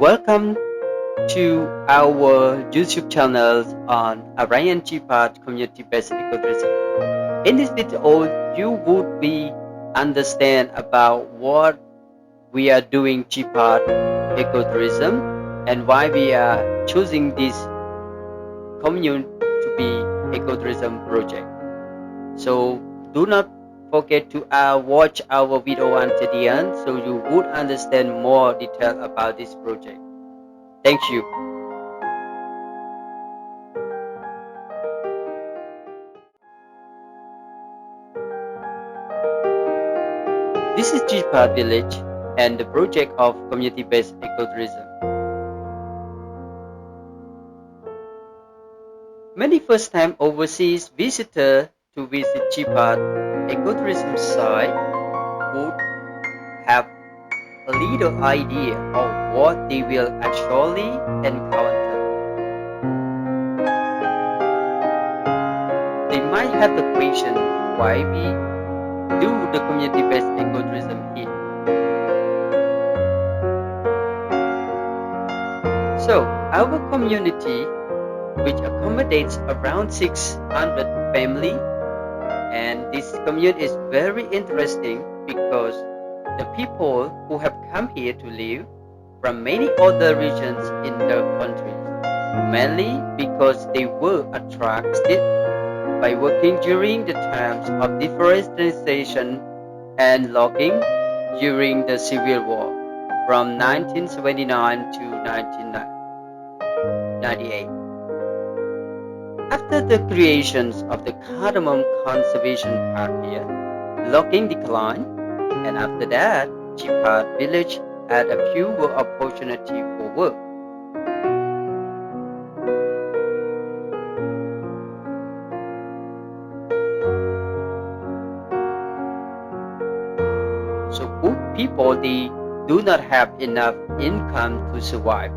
Welcome to our YouTube channel on Chi Phat Community-Based Ecotourism. In this video, you would be understand about what we are doing Chi Phat Ecotourism and why we are choosing this commune to be ecotourism project. So do not forget to watch our video until the end so you would understand more detail about this project. Thank you. This is Chi Phat Village and the project of community-based ecotourism. Many first-time overseas visitors to visit Chi Phat ecotourism site would have a little idea of what they will actually encounter. They might have the question why we do the community-based ecotourism here. So, our community, which accommodates around 600 families, and this community is very interesting because the people who have come here to live from many other regions in the country, mainly because they were attracted by working during the times of deforestation and logging during the Civil War from 1979 to 1998. After the creation of the Cardamom Conservation Park here, logging declined, and after that, Chi Phat village had a fewer opportunity for work. So poor people, they do not have enough income to survive.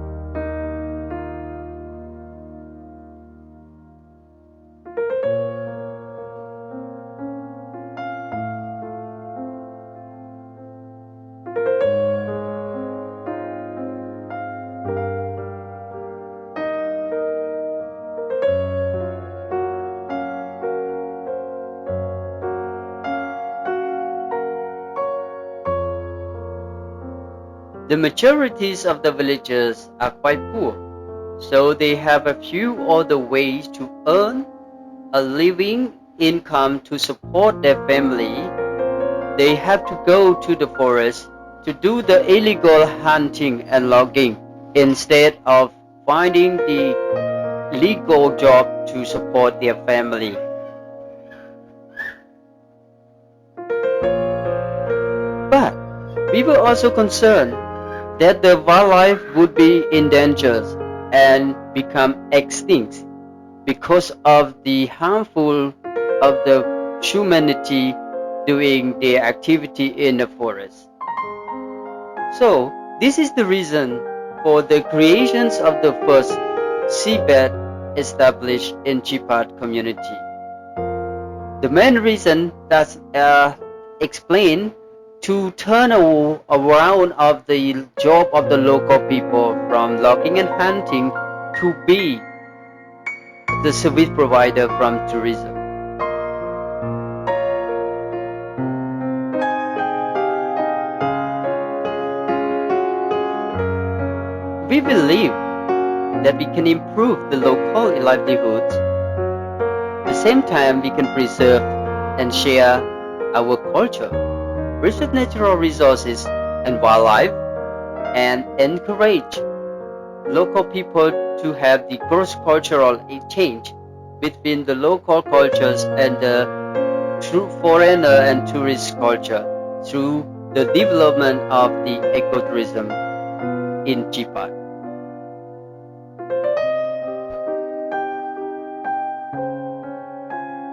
The majorities of the villagers are quite poor, so they have a few other ways to earn a living income to support their family. They have to go to the forest to do the illegal hunting and logging instead of finding the legal job to support their family. But we were also concerned that the wildlife would be endangered and become extinct because of the harmful of the humanity doing their activity in the forest. So this is the reason for the creations of the first seabed established in Chi Phat community. The main reason that's explained to turn around of the job of the local people from logging and hunting to be the service provider from tourism. We believe that we can improve the local livelihoods. At the same time, we can preserve and share our culture, preserve natural resources and wildlife, and encourage local people to have the cross-cultural exchange between the local cultures and the true foreigner and tourist culture through the development of the ecotourism in Chi Phat.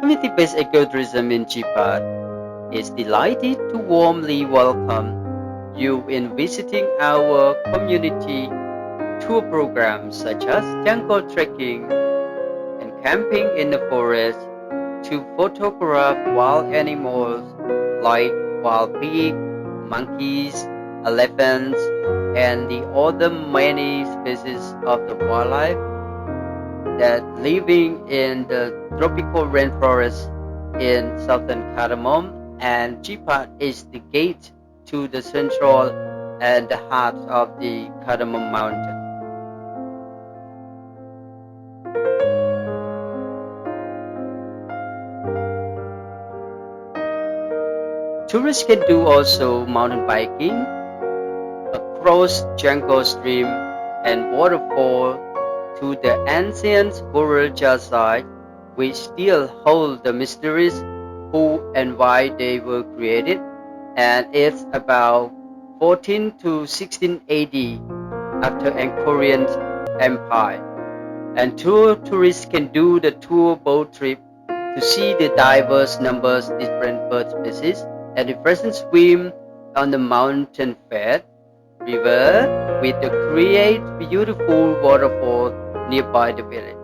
Community-based ecotourism in Chi Phat is delighted to warmly welcome you in visiting our community tour programs such as jungle trekking and camping in the forest, to photograph wild animals like wild pig, monkeys, elephants, and the other many species of the wildlife that living in the tropical rainforest in southern Cardamom, and Chi Phat is the gate to the central and the heart of the Cardamom Mountain. Tourists can do also mountain biking across jungle stream and waterfall to the ancient burial site, which still hold the mysteries who and why they were created, and it's about 14 to 16 AD after Angkorian Empire. And tourists can do the tour boat trip to see the diverse numbers different bird species and the present swim on the mountain fed river with the create beautiful waterfall nearby the village.